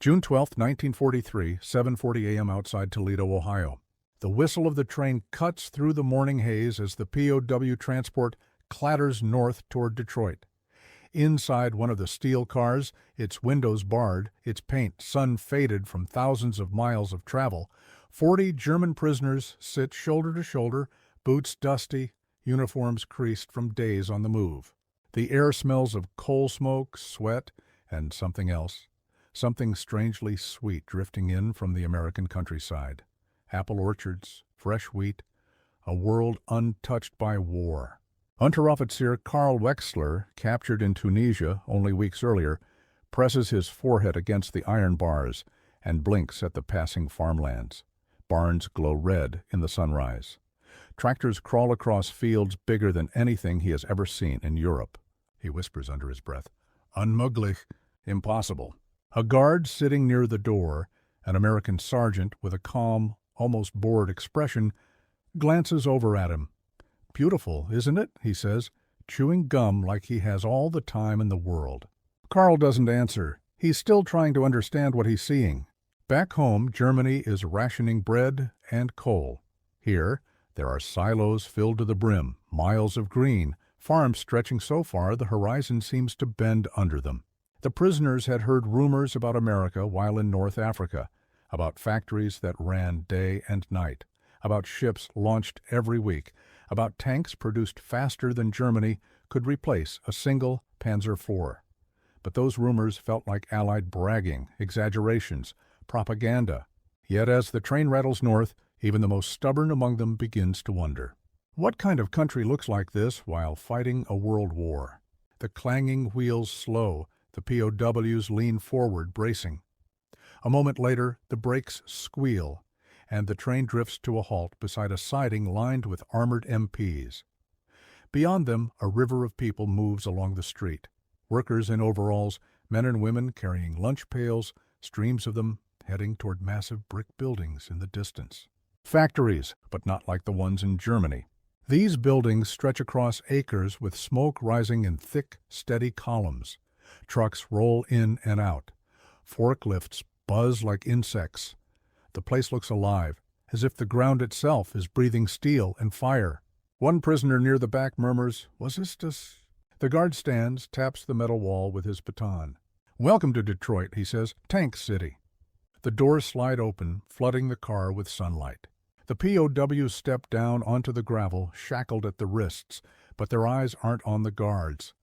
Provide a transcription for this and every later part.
June 12, 1943, 7:40 a.m. outside Toledo, Ohio. The whistle of the train cuts through the morning haze as the POW transport clatters north toward Detroit. Inside one of the steel cars, its windows barred, its paint sun-faded from thousands of miles of travel, 40 German prisoners sit shoulder to shoulder, boots dusty, uniforms creased from days on the move. The air smells of coal smoke, sweat, and something else. Something strangely sweet drifting in from the American countryside. Apple orchards, fresh wheat, a world untouched by war. Unteroffizier Karl Wechsler, captured in Tunisia only weeks earlier, presses his forehead against the iron bars and blinks at the passing farmlands. Barns glow red in the sunrise. Tractors crawl across fields bigger than anything he has ever seen in Europe. He whispers under his breath, "Unmöglich," impossible. A guard sitting near the door, an American sergeant with a calm, almost bored expression, glances over at him. "Beautiful, isn't it?" he says, chewing gum like he has all the time in the world. Karl doesn't answer. He's still trying to understand what he's seeing. Back home, Germany is rationing bread and coal. Here, there are silos filled to the brim, miles of green, farms stretching so far the horizon seems to bend under them. The prisoners had heard rumors about America while in North Africa, about factories that ran day and night, about ships launched every week, about tanks produced faster than Germany could replace a single Panzer IV. But those rumors felt like Allied bragging, exaggerations, propaganda. Yet as the train rattles north, even the most stubborn among them begins to wonder. What kind of country looks like this while fighting a world war? The clanging wheels slow, the POWs lean forward, bracing. A moment later, the brakes squeal, and the train drifts to a halt beside a siding lined with armored MPs. Beyond them, a river of people moves along the street. Workers in overalls, men and women carrying lunch pails, streams of them heading toward massive brick buildings in the distance. Factories, but not like the ones in Germany. These buildings stretch across acres with smoke rising in thick, steady columns. Trucks roll in and out. Forklifts buzz like insects. The place looks alive, as if the ground itself is breathing steel and fire. One prisoner near the back murmurs, "Was this just..." The guard stands, taps the metal wall with his baton. "Welcome to Detroit," he says, "Tank City." The doors slide open, flooding the car with sunlight. The POWs step down onto the gravel, shackled at the wrists, but their eyes aren't on the guards.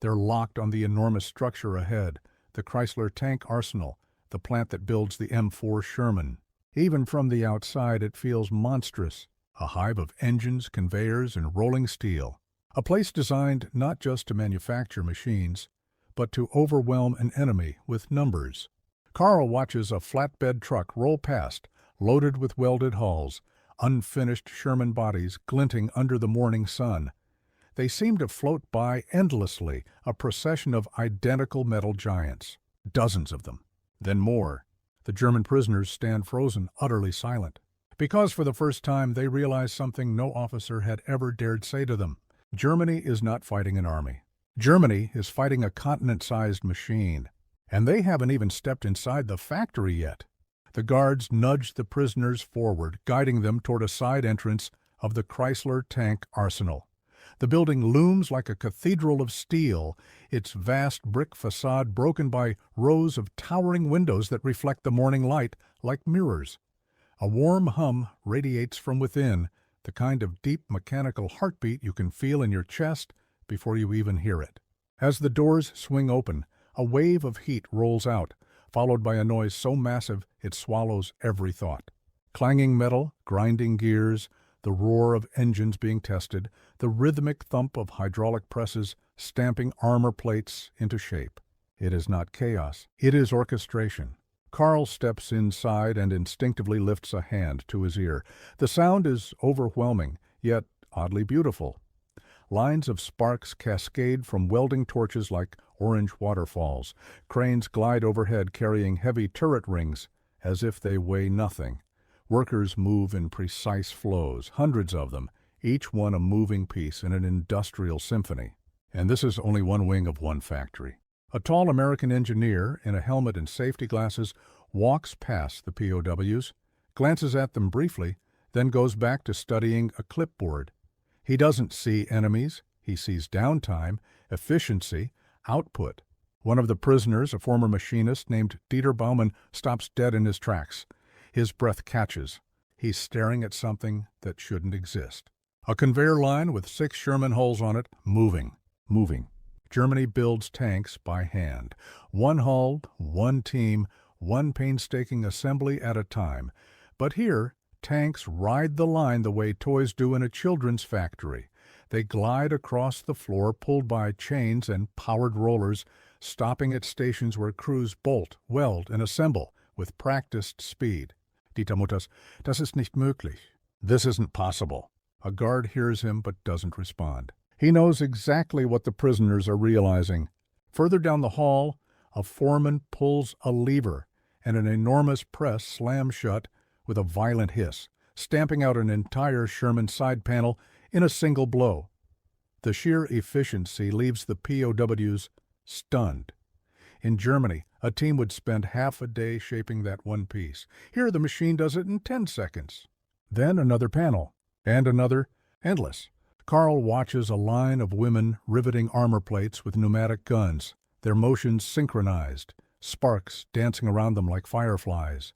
They're locked on the enormous structure ahead, the Chrysler tank arsenal, the plant that builds the M4 Sherman. Even from the outside it feels monstrous, a hive of engines, conveyors, and rolling steel. A place designed not just to manufacture machines, but to overwhelm an enemy with numbers. Karl watches a flatbed truck roll past, loaded with welded hulls, unfinished Sherman bodies glinting under the morning sun. They seem to float by endlessly, a procession of identical metal giants. Dozens of them. Then more. The German prisoners stand frozen, utterly silent. Because for the first time they realize something no officer had ever dared say to them. Germany is not fighting an army. Germany is fighting a continent-sized machine. And they haven't even stepped inside the factory yet. The guards nudge the prisoners forward, guiding them toward a side entrance of the Chrysler tank arsenal. The building looms like a cathedral of steel, its vast brick facade broken by rows of towering windows that reflect the morning light like mirrors. A warm hum radiates from within, the kind of deep mechanical heartbeat you can feel in your chest before you even hear it. As the doors swing open, a wave of heat rolls out, followed by a noise so massive it swallows every thought. Clanging metal, grinding gears, the roar of engines being tested, the rhythmic thump of hydraulic presses stamping armor plates into shape. It is not chaos, it is orchestration. Karl steps inside and instinctively lifts a hand to his ear. The sound is overwhelming, yet oddly beautiful. Lines of sparks cascade from welding torches like orange waterfalls. Cranes glide overhead carrying heavy turret rings as if they weigh nothing. Workers move in precise flows, hundreds of them, each one a moving piece in an industrial symphony. And this is only one wing of one factory. A tall American engineer in a helmet and safety glasses walks past the POWs, glances at them briefly, then goes back to studying a clipboard. He doesn't see enemies, he sees downtime, efficiency, output. One of the prisoners, a former machinist named Dieter Baumann, stops dead in his tracks. His breath catches. He's staring at something that shouldn't exist. A conveyor line with 6 Sherman hulls on it, moving. Germany builds tanks by hand. One hull, one team, one painstaking assembly at a time. But here, tanks ride the line the way toys do in a children's factory. They glide across the floor, pulled by chains and powered rollers, stopping at stations where crews bolt, weld, and assemble with practiced speed. Dieter mutters, "Das ist nicht möglich." This isn't possible. A guard hears him but doesn't respond. He knows exactly what the prisoners are realizing. Further down the hall, a foreman pulls a lever, and an enormous press slams shut with a violent hiss, stamping out an entire Sherman side panel in a single blow. The sheer efficiency leaves the POWs stunned. In Germany, a team would spend half a day shaping that one piece. Here, the machine does it in 10 seconds. Then another panel, and another, endless. Carl watches a line of women riveting armor plates with pneumatic guns, their motions synchronized, sparks dancing around them like fireflies.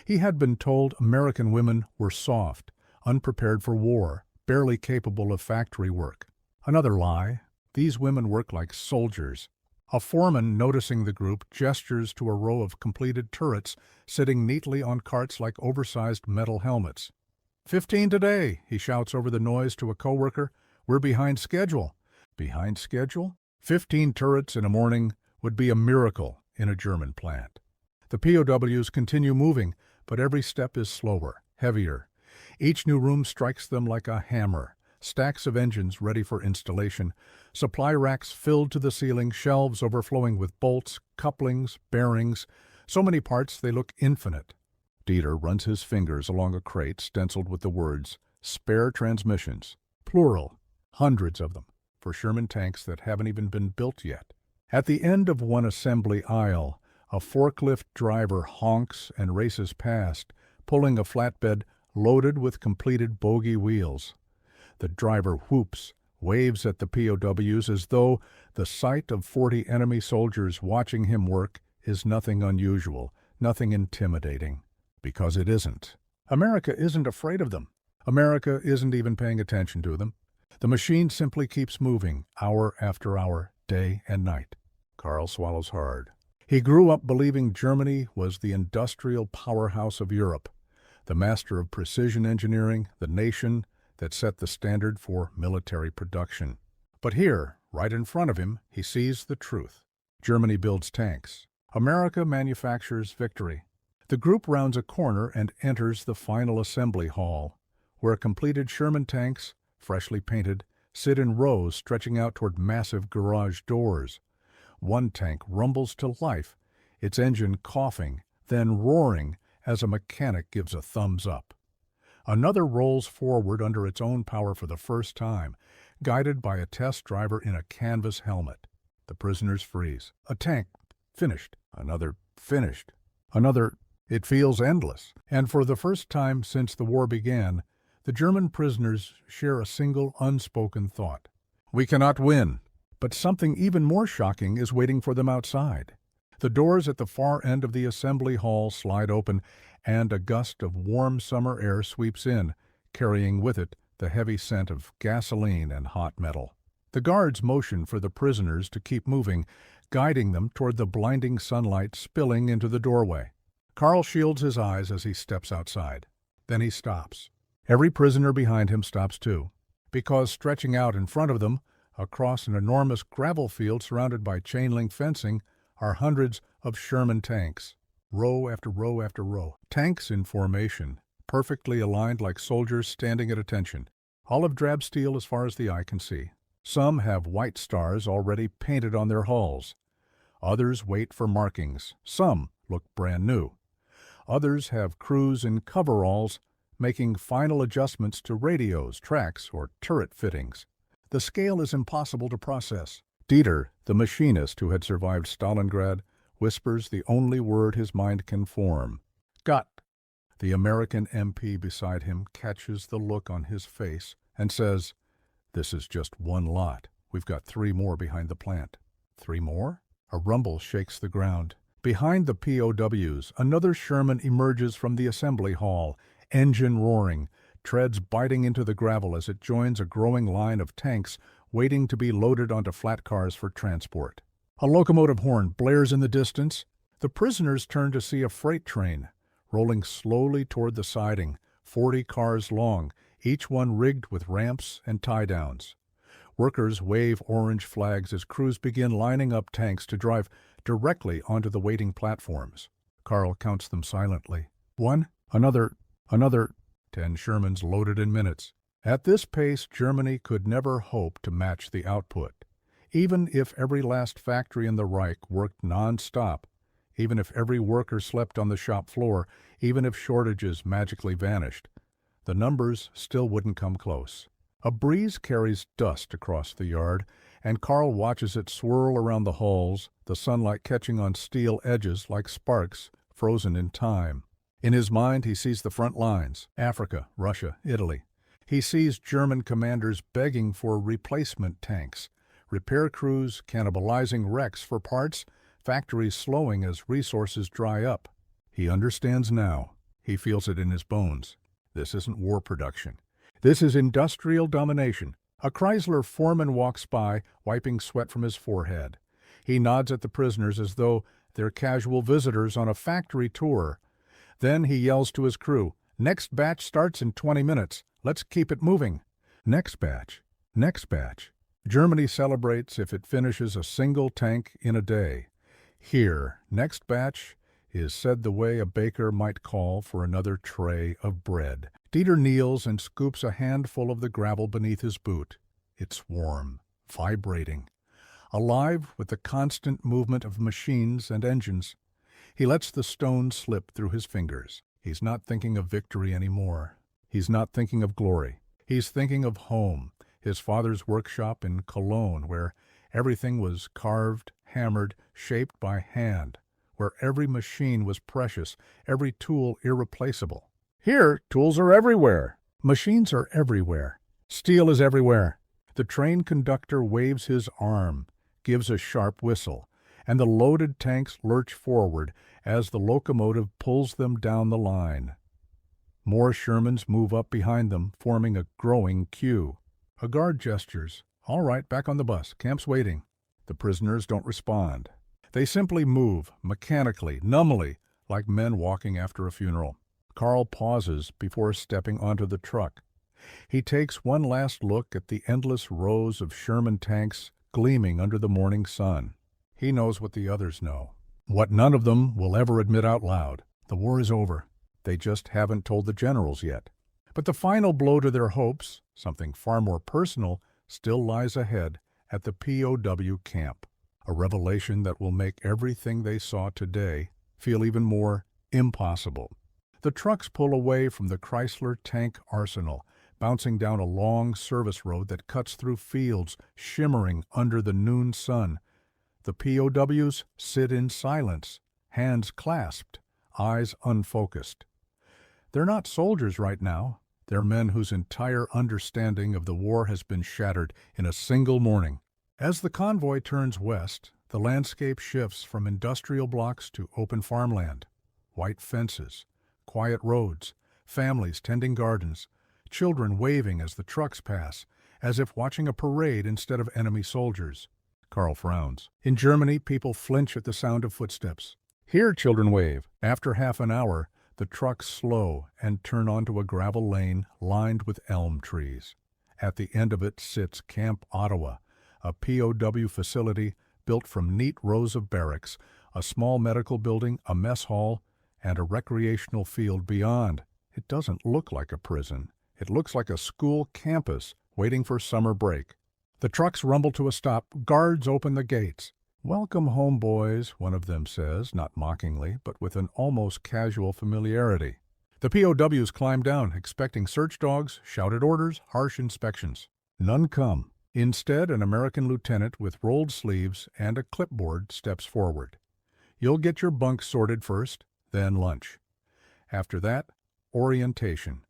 He had been told American women were soft, unprepared for war, barely capable of factory work. Another lie. These women work like soldiers. A foreman, noticing the group, gestures to a row of completed turrets sitting neatly on carts like oversized metal helmets. 15 today, he shouts over the noise to a coworker. We're behind schedule. Behind schedule? 15 turrets in a morning would be a miracle in a German plant. The POWs continue moving, but every step is slower, heavier. Each new room strikes them like a hammer. Stacks of engines ready for installation, supply racks filled to the ceiling, shelves overflowing with bolts, couplings, bearings, so many parts they look infinite. Dieter runs his fingers along a crate stenciled with the words, "Spare transmissions," plural, hundreds of them, for Sherman tanks that haven't even been built yet. At the end of one assembly aisle, a forklift driver honks and races past, pulling a flatbed loaded with completed bogie wheels. The driver whoops, waves at the POWs as though the sight of 40 enemy soldiers watching him work is nothing unusual, nothing intimidating. Because it isn't. America isn't afraid of them. America isn't even paying attention to them. The machine simply keeps moving, hour after hour, day and night. Carl swallows hard. He grew up believing Germany was the industrial powerhouse of Europe, the master of precision engineering, the nation that set the standard for military production. But here, right in front of him, he sees the truth. Germany builds tanks. America manufactures victory. The group rounds a corner and enters the final assembly hall, where completed Sherman tanks, freshly painted, sit in rows stretching out toward massive garage doors. One tank rumbles to life, its engine coughing, then roaring as a mechanic gives a thumbs up. Another rolls forward under its own power for the first time, guided by a test driver in a canvas helmet. The prisoners freeze. A tank, finished. Another, finished. Another. It feels endless, and for the first time since the war began, the German prisoners share a single unspoken thought. We cannot win. But something even more shocking is waiting for them outside. The doors at the far end of the assembly hall slide open, and a gust of warm summer air sweeps in, carrying with it the heavy scent of gasoline and hot metal. The guards motion for the prisoners to keep moving, guiding them toward the blinding sunlight spilling into the doorway. Carl shields his eyes as he steps outside. Then he stops. Every prisoner behind him stops too, because stretching out in front of them, across an enormous gravel field surrounded by chain-link fencing, are hundreds of Sherman tanks, row after row after row. Tanks in formation, perfectly aligned like soldiers standing at attention. Olive drab steel as far as the eye can see. Some have white stars already painted on their hulls. Others wait for markings. Some look brand new. Others have crews in coveralls making final adjustments to radios, tracks, or turret fittings. The scale is impossible to process. Dieter, the machinist who had survived Stalingrad, whispers the only word his mind can form. Got. The American MP beside him catches the look on his face and says, "This is just one lot. We've got 3 more behind the plant." 3 more? A rumble shakes the ground. Behind the POWs, another Sherman emerges from the assembly hall, engine roaring, treads biting into the gravel as it joins a growing line of tanks waiting to be loaded onto flat cars for transport. A locomotive horn blares in the distance. The prisoners turn to see a freight train, rolling slowly toward the siding, 40 cars long, each one rigged with ramps and tie-downs. Workers wave orange flags as crews begin lining up tanks to drive directly onto the waiting platforms. Carl counts them silently. 1, another, 10 Shermans loaded in minutes. At this pace, Germany could never hope to match the output. Even if every last factory in the Reich worked non-stop, even if every worker slept on the shop floor, even if shortages magically vanished, the numbers still wouldn't come close. A breeze carries dust across the yard, and Carl watches it swirl around the hulls, the sunlight catching on steel edges like sparks frozen in time. In his mind, he sees the front lines: Africa, Russia, Italy. He sees German commanders begging for replacement tanks, repair crews cannibalizing wrecks for parts, factories slowing as resources dry up. He understands now. He feels it in his bones. This isn't war production. This is industrial domination. A Chrysler foreman walks by, wiping sweat from his forehead. He nods at the prisoners as though they're casual visitors on a factory tour. Then he yells to his crew, "Next batch starts in 20 minutes. Let's keep it moving." Next batch. Next batch. Germany celebrates if it finishes a single tank in a day. Here, next batch is said the way a baker might call for another tray of bread. Dieter kneels and scoops a handful of the gravel beneath his boot. It's warm, vibrating, alive with the constant movement of machines and engines. He lets the stone slip through his fingers. He's not thinking of victory anymore. He's not thinking of glory. He's thinking of home, his father's workshop in Cologne, where everything was carved, hammered, shaped by hand, where every machine was precious, every tool irreplaceable. Here, tools are everywhere. Machines are everywhere. Steel is everywhere. The train conductor waves his arm, gives a sharp whistle, and the loaded tanks lurch forward as the locomotive pulls them down the line. More Shermans move up behind them, forming a growing queue. A guard gestures. "All right, back on the bus. Camp's waiting." The prisoners don't respond. They simply move, mechanically, numbly, like men walking after a funeral. Carl pauses before stepping onto the truck. He takes one last look at the endless rows of Sherman tanks gleaming under the morning sun. He knows what the others know, what none of them will ever admit out loud. The war is over. They just haven't told the generals yet. But the final blow to their hopes, something far more personal, still lies ahead at the POW camp. A revelation that will make everything they saw today feel even more impossible. The trucks pull away from the Chrysler tank arsenal, bouncing down a long service road that cuts through fields shimmering under the noon sun. The POWs sit in silence, hands clasped, eyes unfocused. They're not soldiers right now. They're men whose entire understanding of the war has been shattered in a single morning. As the convoy turns west, the landscape shifts from industrial blocks to open farmland. White fences, quiet roads, families tending gardens, children waving as the trucks pass, as if watching a parade instead of enemy soldiers. Carl frowns. In Germany, people flinch at the sound of footsteps. Here, children wave. After half an hour, the trucks slow and turn onto a gravel lane lined with elm trees. At the end of it sits Camp Ottawa, a POW facility built from neat rows of barracks, a small medical building, a mess hall, and a recreational field beyond. It doesn't look like a prison. It looks like a school campus waiting for summer break. The trucks rumble to a stop. Guards open the gates. "Welcome home, boys," one of them says, not mockingly, but with an almost casual familiarity. The POWs climb down, expecting search dogs, shouted orders, harsh inspections. None come. Instead, an American lieutenant with rolled sleeves and a clipboard steps forward. You'll get your bunk sorted first, then lunch. After that, orientation.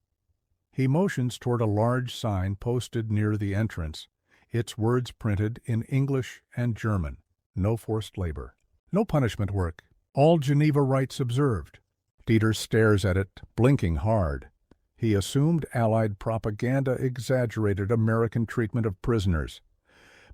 He motions toward a large sign posted near the entrance, its words printed in English and German. No forced labor. No punishment work. All Geneva rights observed. Dieter stares at it, blinking hard. He assumed Allied propaganda exaggerated American treatment of prisoners.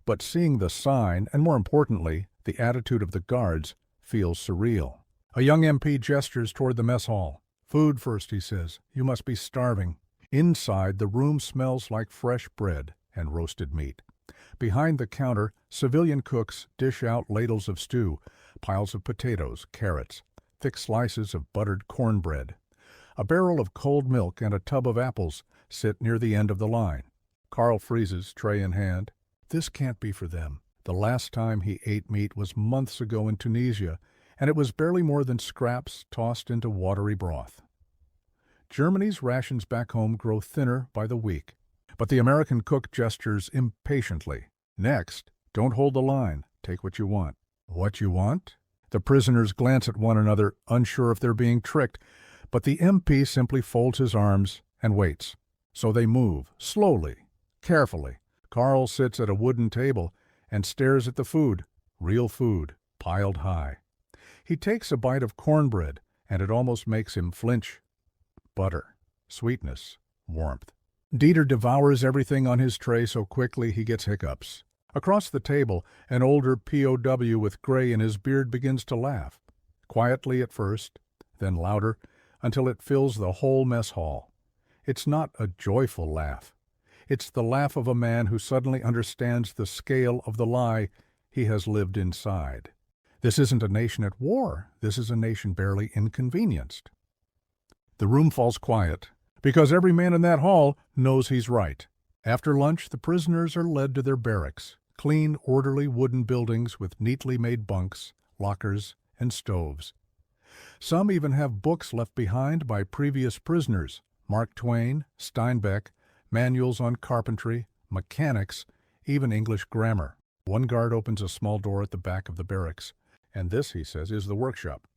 But seeing the sign, and more importantly, the attitude of the guards, feels surreal. A young MP gestures toward the mess hall. "Food first," he says. "You must be starving." Inside, the room smells like fresh bread and roasted meat. Behind the counter, civilian cooks dish out ladles of stew, piles of potatoes, carrots, thick slices of buttered cornbread. A barrel of cold milk and a tub of apples sit near the end of the line. Carl freezes, tray in hand. This can't be for them. The last time he ate meat was months ago in Tunisia, and it was barely more than scraps tossed into watery broth. Germany's rations back home grow thinner by the week. But the American cook gestures impatiently. "Next, don't hold the line. Take what you want." "What you want?" The prisoners glance at one another, unsure if they're being tricked, but the MP simply folds his arms and waits. So they move, slowly, carefully. Carl sits at a wooden table and stares at the food, real food, piled high. He takes a bite of cornbread, and it almost makes him flinch. Butter, sweetness, warmth. Dieter devours everything on his tray so quickly he gets hiccups. Across the table, an older POW with gray in his beard begins to laugh. Quietly at first, then louder, until it fills the whole mess hall. It's not a joyful laugh. It's the laugh of a man who suddenly understands the scale of the lie he has lived inside. This isn't a nation at war. This is a nation barely inconvenienced. The room falls quiet, because every man in that hall knows he's right. After lunch, the prisoners are led to their barracks, clean, orderly wooden buildings with neatly made bunks, lockers, and stoves. Some even have books left behind by previous prisoners, Mark Twain, Steinbeck, manuals on carpentry, mechanics, even English grammar. One guard opens a small door at the back of the barracks, and this, he says, is the workshop.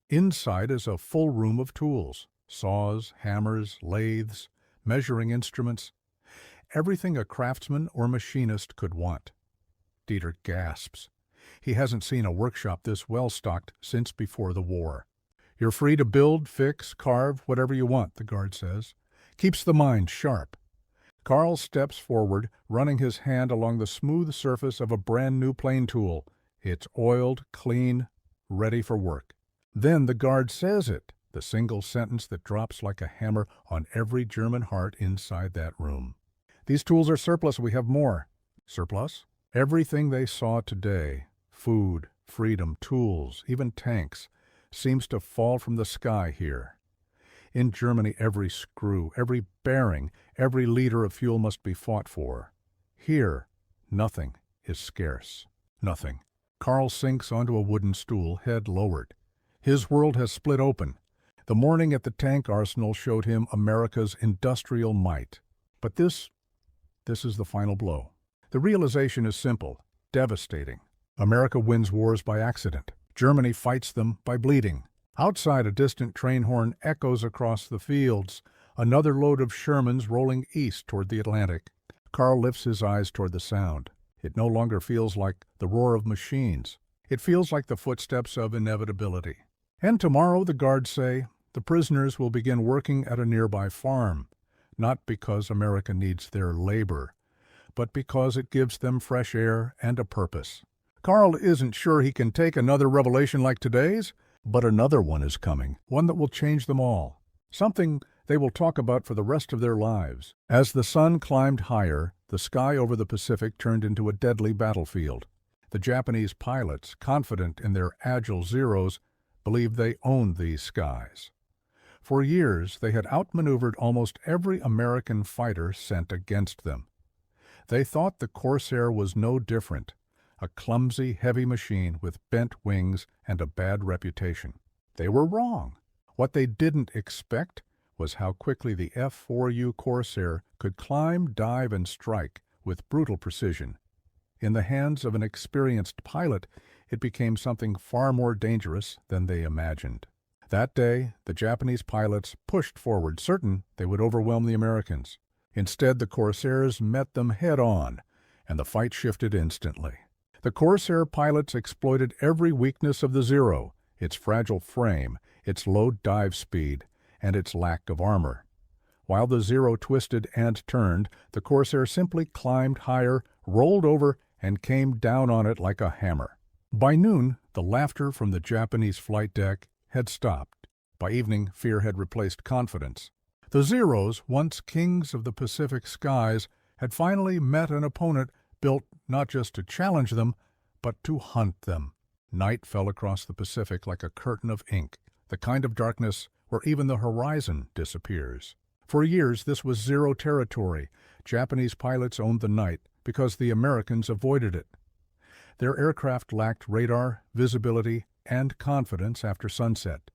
Inside is a full room of tools, saws, hammers, lathes, measuring instruments, everything a craftsman or machinist could want. Dieter gasps. He hasn't seen a workshop this well-stocked since before the war. "You're free to build, fix, carve, whatever you want," the guard says. Keeps the mind sharp. Carl steps forward, running his hand along the smooth surface of a brand-new plane tool. It's oiled, clean, ready for work. Then the guard says it, the single sentence that drops like a hammer on every German heart inside that room. "These tools are surplus. We have more." Surplus? Everything they saw today, food, freedom, tools, even tanks, seems to fall from the sky here. In Germany, every screw, every bearing, every liter of fuel must be fought for. Here, nothing is scarce. Nothing. Carl sinks onto a wooden stool, head lowered. His world has split open. The morning at the tank arsenal showed him America's industrial might. But this is the final blow. The realization is simple, devastating. America wins wars by accident. Germany fights them by bleeding. Outside, a distant train horn echoes across the fields, another load of Shermans rolling east toward the Atlantic. Carl lifts his eyes toward the sound. It no longer feels like the roar of machines. It feels like the footsteps of inevitability. And tomorrow, the guards say, the prisoners will begin working at a nearby farm, not because America needs their labor, but because it gives them fresh air and a purpose. Carl isn't sure he can take another revelation like today's, but another one is coming, one that will change them all, something they will talk about for the rest of their lives. As the sun climbed higher, the sky over the Pacific turned into a deadly battlefield. The Japanese pilots, confident in their agile Zeros, believed they owned these skies. For years, they had outmaneuvered almost every American fighter sent against them. They thought the Corsair was no different, a clumsy, heavy machine with bent wings and a bad reputation. They were wrong. What they didn't expect was how quickly the F-4U Corsair could climb, dive, and strike with brutal precision. In the hands of an experienced pilot, it became something far more dangerous than they imagined. That day, the Japanese pilots pushed forward, certain they would overwhelm the Americans. Instead, the Corsairs met them head-on, and the fight shifted instantly. The Corsair pilots exploited every weakness of the Zero, its fragile frame, its low dive speed, and its lack of armor. While the Zero twisted and turned, the Corsair simply climbed higher, rolled over, and came down on it like a hammer. By noon, the laughter from the Japanese flight deck had stopped. By evening, fear had replaced confidence. The Zeros, once kings of the Pacific skies, had finally met an opponent built not just to challenge them, but to hunt them. Night fell across the Pacific like a curtain of ink, the kind of darkness where even the horizon disappears. For years, this was Zero territory. Japanese pilots owned the night because the Americans avoided it. Their aircraft lacked radar, visibility, and confidence after sunset.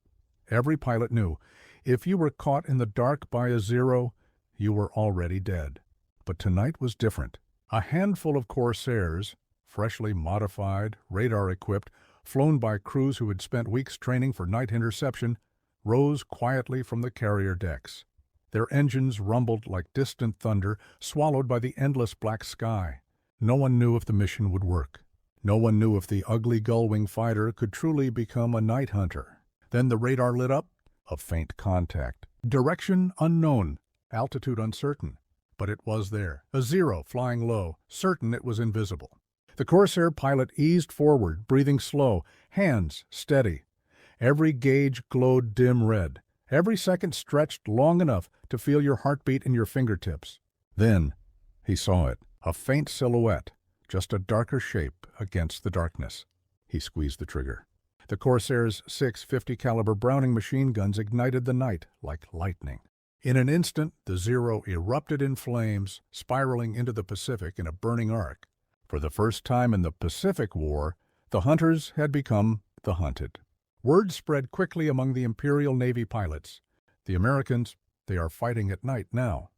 Every pilot knew, if you were caught in the dark by a Zero, you were already dead. But tonight was different. A handful of Corsairs, freshly modified, radar-equipped, flown by crews who had spent weeks training for night interception, rose quietly from the carrier decks. Their engines rumbled like distant thunder, swallowed by the endless black sky. No one knew if the mission would work. No one knew if the ugly gull-wing fighter could truly become a night hunter. Then the radar lit up, a faint contact. Direction unknown, altitude uncertain. But it was there, a Zero flying low, certain it was invisible. The Corsair pilot eased forward, breathing slow, hands steady. Every gauge glowed dim red. Every second stretched long enough to feel your heartbeat in your fingertips. Then he saw it, a faint silhouette, just a darker shape against the darkness. He squeezed the trigger. The Corsair's 6.50 caliber Browning machine guns ignited the night like lightning. In an instant, the Zero erupted in flames, spiraling into the Pacific in a burning arc. For the first time in the Pacific War, the hunters had become the hunted. Word spread quickly among the Imperial Navy pilots. The Americans, they are fighting at night now.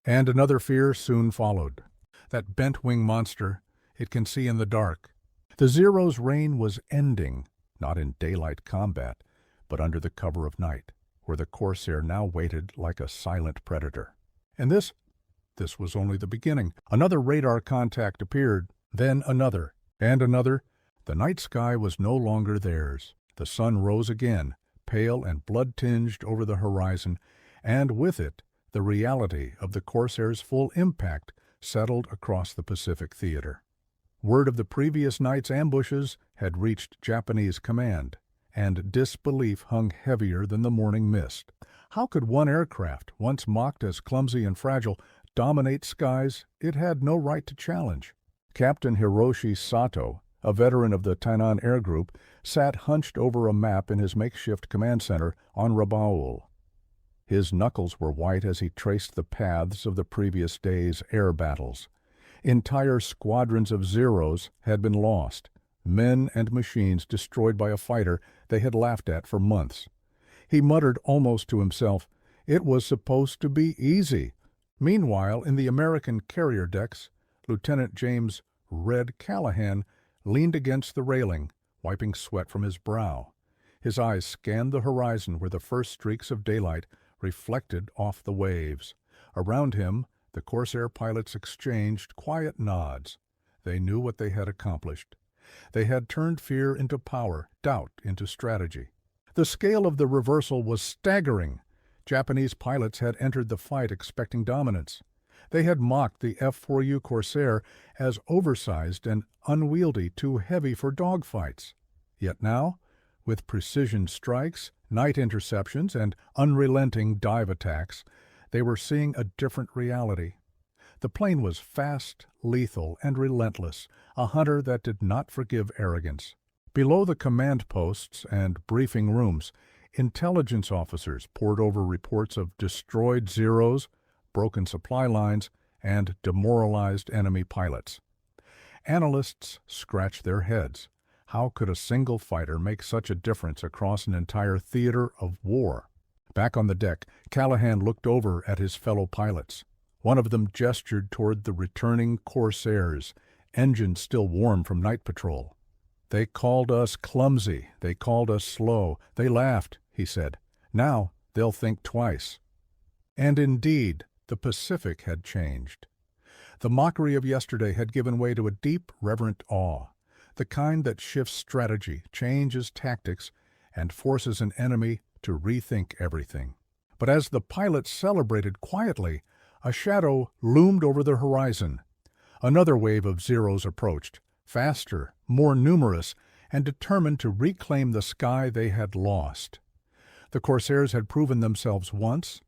And another fear soon followed. That bent-wing monster, it can see in the dark. The Zero's reign was ending, not in daylight combat, but under the cover of night, where the Corsair now waited like a silent predator. And this was only the beginning. Another radar contact appeared, then another, and another. The night sky was no longer theirs. The sun rose again, pale and blood-tinged over the horizon, and with it, the reality of the Corsair's full impact settled across the Pacific theater. Word of the previous night's ambushes had reached Japanese command, and disbelief hung heavier than the morning mist. How could one aircraft, once mocked as clumsy and fragile, dominate skies it had no right to challenge? Captain Hiroshi Sato, a veteran of the Tainan Air Group, sat hunched over a map in his makeshift command center on Rabaul. His knuckles were white as he traced the paths of the previous day's air battles. Entire squadrons of Zeros had been lost, men and machines destroyed by a fighter they had laughed at for months. He muttered almost to himself, "It was supposed to be easy." Meanwhile, in the American carrier decks, Lieutenant James "Red" Callahan leaned against the railing, wiping sweat from his brow. His eyes scanned the horizon where the first streaks of daylight reflected off the waves. Around him, the Corsair pilots exchanged quiet nods. They knew what they had accomplished. They had turned fear into power, doubt into strategy. The scale of the reversal was staggering. Japanese pilots had entered the fight expecting dominance. They had mocked the F-4U Corsair as oversized and unwieldy, too heavy for dogfights. Yet now, with precision strikes, night interceptions, and unrelenting dive attacks, they were seeing a different reality. The plane was fast, lethal, and relentless, a hunter that did not forgive arrogance. Below the command posts and briefing rooms, intelligence officers pored over reports of destroyed Zeros, broken supply lines, and demoralized enemy pilots. Analysts scratched their heads. How could a single fighter make such a difference across an entire theater of war? Back on the deck, Callahan looked over at his fellow pilots. One of them gestured toward the returning corsairs, engines still warm from night patrol. "They called us clumsy, they called us slow, they laughed," he said. "Now they'll think twice." And indeed, the Pacific had changed. The mockery of yesterday had given way to a deep, reverent awe, the kind that shifts strategy, changes tactics, and forces an enemy to rethink everything. But as the pilots celebrated quietly, a shadow loomed over the horizon. Another wave of Zeros approached, faster, more numerous, and determined to reclaim the sky they had lost. The corsairs had proven themselves once.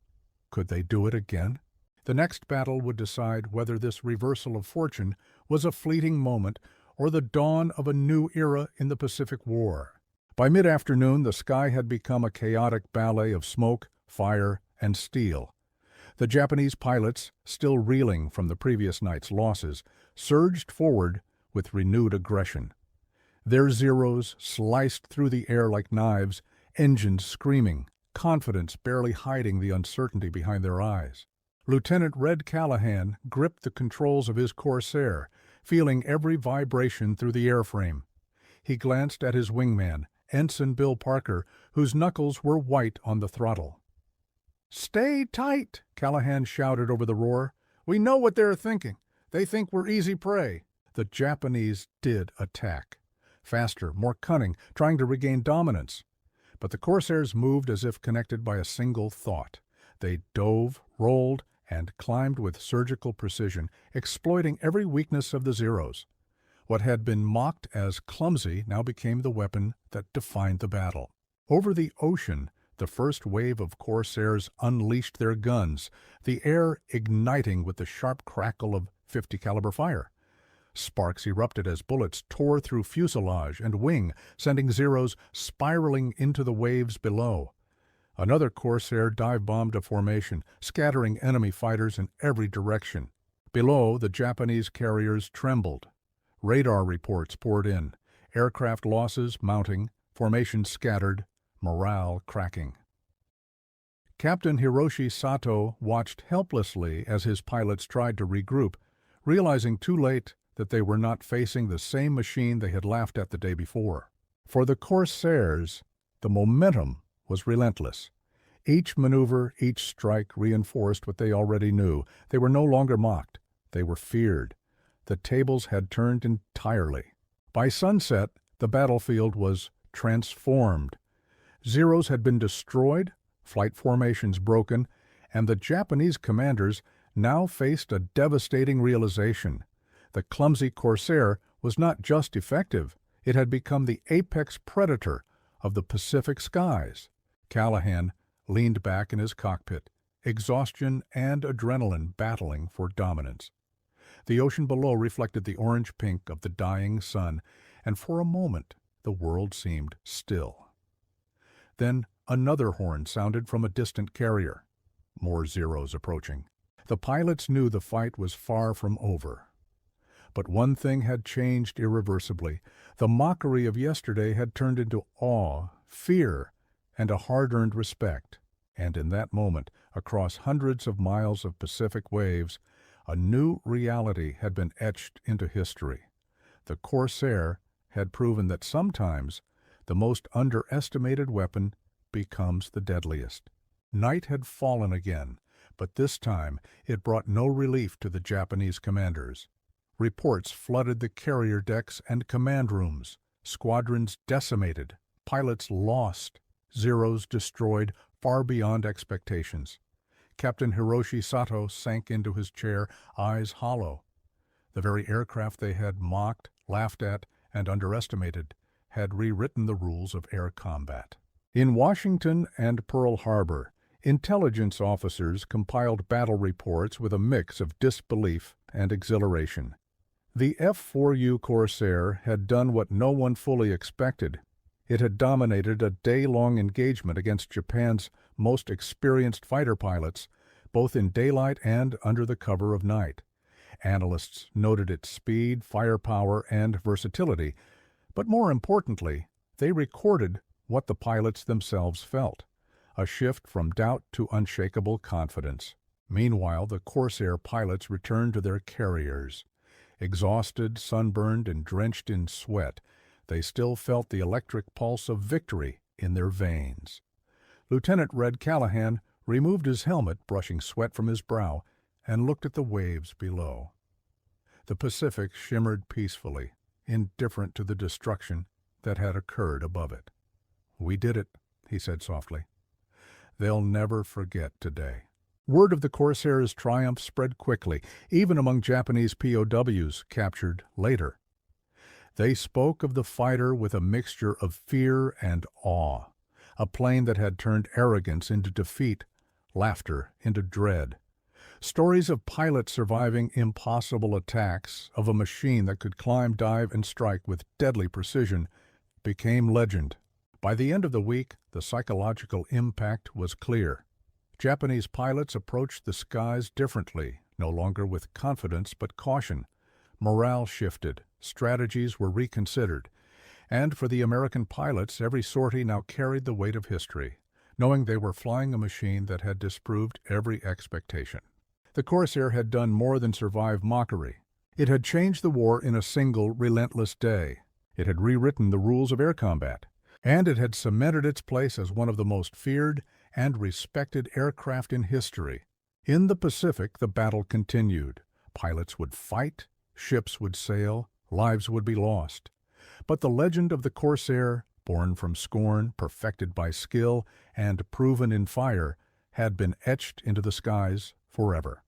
Could they do it again? The next battle would decide whether this reversal of fortune was a fleeting moment or the dawn of a new era in the Pacific War. By mid-afternoon, the sky had become a chaotic ballet of smoke, fire, and steel. The Japanese pilots, still reeling from the previous night's losses, surged forward with renewed aggression. Their Zeros sliced through the air like knives, engines screaming, confidence barely hiding the uncertainty behind their eyes. Lieutenant Red Callahan gripped the controls of his Corsair, feeling every vibration through the airframe. He glanced at his wingman, Ensign Bill Parker, whose knuckles were white on the throttle. "Stay tight," Callahan shouted over the roar. "We know what they're thinking. They think we're easy prey." The Japanese did attack. Faster, more cunning, trying to regain dominance. But the Corsairs moved as if connected by a single thought. They dove, rolled, and climbed with surgical precision, exploiting every weakness of the Zeros. What had been mocked as clumsy now became the weapon that defined the battle. Over the ocean, the first wave of Corsairs unleashed their guns, the air igniting with the sharp crackle of .50 caliber fire. Sparks erupted as bullets tore through fuselage and wing, sending Zeros spiraling into the waves below. Another Corsair dive-bombed a formation, scattering enemy fighters in every direction. Below, the Japanese carriers trembled. Radar reports poured in, aircraft losses mounting, formations scattered, morale cracking. Captain Hiroshi Sato watched helplessly as his pilots tried to regroup, realizing too late that they were not facing the same machine they had laughed at the day before. For the Corsairs, the momentum was relentless. Each maneuver, each strike reinforced what they already knew. They were no longer mocked. They were feared. The tables had turned entirely. By sunset, the battlefield was transformed. Zeros had been destroyed, flight formations broken, and the Japanese commanders now faced a devastating realization. The clumsy Corsair was not just effective, it had become the apex predator of the Pacific skies. Callahan leaned back in his cockpit, exhaustion and adrenaline battling for dominance. The ocean below reflected the orange-pink of the dying sun, and for a moment the world seemed still. Then another horn sounded from a distant carrier. More Zeros approaching. The pilots knew the fight was far from over. But one thing had changed irreversibly. The mockery of yesterday had turned into awe, fear, and a hard-earned respect. And in that moment, across hundreds of miles of Pacific waves, a new reality had been etched into history. The Corsair had proven that sometimes the most underestimated weapon becomes the deadliest. Night had fallen again, but this time it brought no relief to the Japanese commanders. Reports flooded the carrier decks and command rooms. Squadrons decimated, pilots lost, Zeros destroyed far beyond expectations. Captain Hiroshi Sato sank into his chair, eyes hollow. The very aircraft they had mocked, laughed at, and underestimated had rewritten the rules of air combat. In Washington and Pearl Harbor, intelligence officers compiled battle reports with a mix of disbelief and exhilaration. The F-4U Corsair had done what no one fully expected. It had dominated a day-long engagement against Japan's most experienced fighter pilots, both in daylight and under the cover of night. Analysts noted its speed, firepower, and versatility, but more importantly, they recorded what the pilots themselves felt, a shift from doubt to unshakable confidence. Meanwhile, the Corsair pilots returned to their carriers. Exhausted, sunburned, and drenched in sweat, they still felt the electric pulse of victory in their veins. Lieutenant Red Callahan removed his helmet, brushing sweat from his brow, and looked at the waves below. The Pacific shimmered peacefully, indifferent to the destruction that had occurred above it. "We did it," he said softly. "They'll never forget today." Word of the Corsair's triumph spread quickly, even among Japanese POWs captured later. They spoke of the fighter with a mixture of fear and awe, a plane that had turned arrogance into defeat, laughter into dread. Stories of pilots surviving impossible attacks, of a machine that could climb, dive, and strike with deadly precision, became legend. By the end of the week, the psychological impact was clear. Japanese pilots approached the skies differently, no longer with confidence but caution. Morale shifted, strategies were reconsidered, and for the American pilots, every sortie now carried the weight of history, knowing they were flying a machine that had disproved every expectation. The Corsair had done more than survive mockery. It had changed the war in a single, relentless day. It had rewritten the rules of air combat, and it had cemented its place as one of the most feared and respected aircraft in history. In the Pacific, the battle continued. Pilots would fight, ships would sail, lives would be lost. But the legend of the Corsair, born from scorn, perfected by skill, and proven in fire, had been etched into the skies forever.